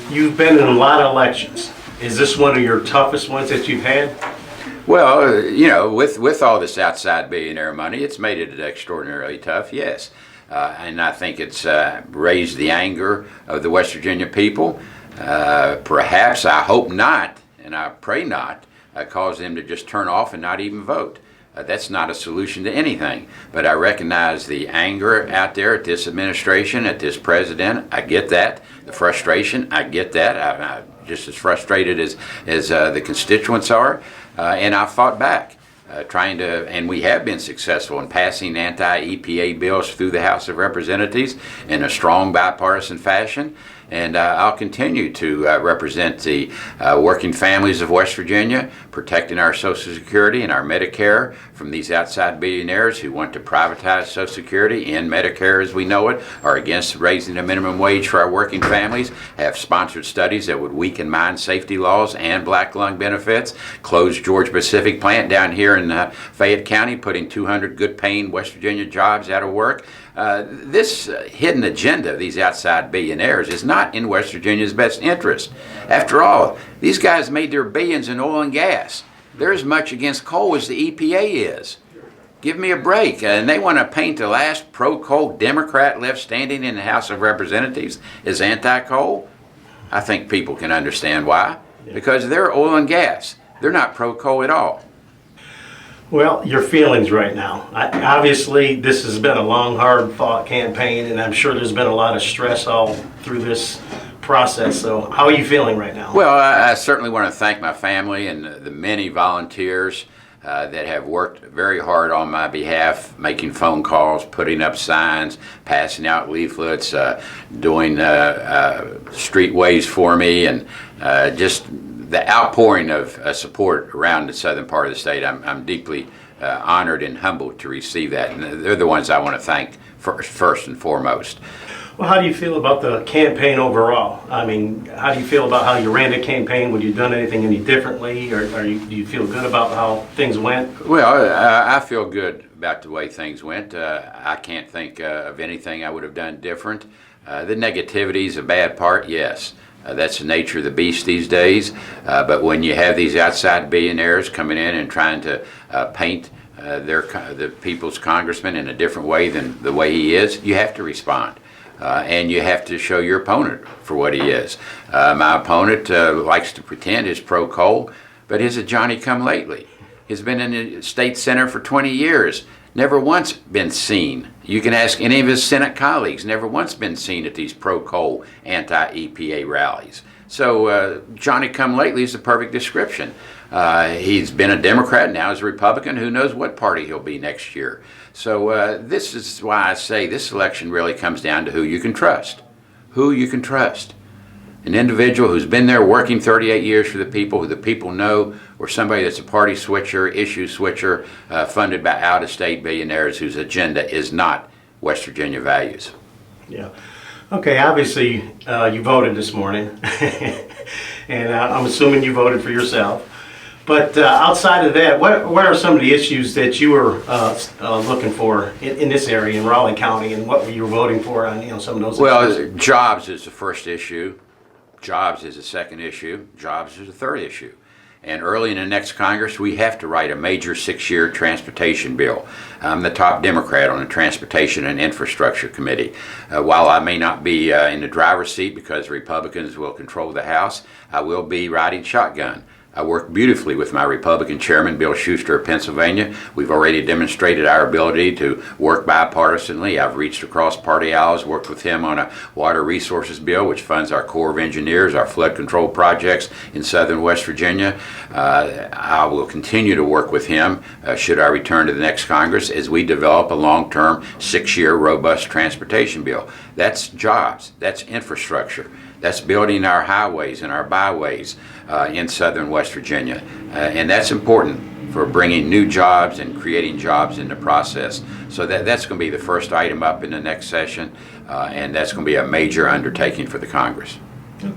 You've been in a lot of elections. Is this one of your toughest ones that you've had? Well, you know, with all this outside billionaire money, it's made it extraordinarily tough, yes. And I think it's raised the anger of the West Virginia people. Perhaps, I hope not, and I pray not, cause them to just turn off and not even vote. That's not a solution to anything. But I recognize the anger out there at this administration, at this president. I get that. The frustration, I get that. I'm just as frustrated as the constituents are. And I fought back, and we have been successful in passing anti-EPA bills through the House of Representatives in a strong bipartisan fashion. And I'll continue to represent the working families of West Virginia, protecting our Social Security and our Medicare from these outside billionaires who want to privatize Social Security and Medicare as we know it, are against raising the minimum wage for our working families, have sponsored studies that would weaken mine safety laws and black lung benefits, close Georgia Pacific plant down here in Fayette County, putting 200 good-paying West Virginia jobs out of work. This hidden agenda of these outside billionaires is not in West Virginia's best interest. After all, these guys made their billions in oil and gas. They're as much against coal as the EPA is. Give me a break. And they want to paint the last pro-coal Democrat left standing in the House of Representatives as anti-coal. I think people can understand why. Because they're oil and gas. They're not pro-coal at all. Well, your feelings right now. Obviously, this has been a long, hard-fought campaign, and I'm sure there's been a lot of stress all through this process. So how are you feeling right now? Well, I certainly want to thank my family and the many volunteers that have worked very hard on my behalf, making phone calls, putting up signs, passing out leaflets, doing streetways for me, and just the outpouring of support around the southern part of the state. I'm deeply honored and humbled to receive that, and they're the ones I want to thank first and foremost. Well, how do you feel about the campaign overall? I mean, how do you feel about how you ran the campaign? Would you have done anything any differently, or do you feel good about how things went? Well, I feel good about the way things went. I can't think of anything I would have done different. The negativity is a bad part, yes. That's the nature of the beast these days. But when you have these outside billionaires coming in and trying to paint the people's congressman in a different way than the way he is, you have to respond. And you have to show your opponent for what he is. My opponent likes to pretend he's pro-coal, but he's a Johnny-come-lately. He's been in the state senate for 20 years, never once been seen. You can ask any of his Senate colleagues, never once been seen at these pro-coal, anti-EPA rallies. So Johnny-come-lately is the perfect description. He's been a Democrat, now he's a Republican. Who knows what party he'll be next year. So this is why I say this election really comes down to who you can trust. Who you can trust. An individual who's been there working 38 years for the people, who the people know, or somebody that's a party switcher, issue switcher, funded by out-of-state billionaires whose agenda is not West Virginia values. Yeah. Okay, obviously you voted this morning, and I'm assuming you voted for yourself. But outside of that, what are some of the issues that you were looking for in this area in Raleigh County, and what you were voting for on some of those issues? Jobs is the first issue. Jobs is the second issue. Jobs is the third issue. And early in the next Congress, we have to write a major 6-year transportation bill. I'm the top Democrat on the Transportation and Infrastructure Committee. While I may not be in the driver's seat because Republicans will control the House, I will be riding shotgun. I work beautifully with my Republican chairman, Bill Schuster of Pennsylvania. We've already demonstrated our ability to work bipartisanly. I've reached across party aisles, worked with him on a water resources bill, which funds our Corps of Engineers, our flood control projects in southern West Virginia. I will continue to work with him, should I return to the next Congress, as we develop a long-term 6-year robust transportation bill. That's jobs. That's infrastructure. That's building our highways and our byways in southern West Virginia. And that's important for bringing new jobs and creating jobs in the process. So that's going to be the first item up in the next session, and that's going to be a major undertaking for the Congress.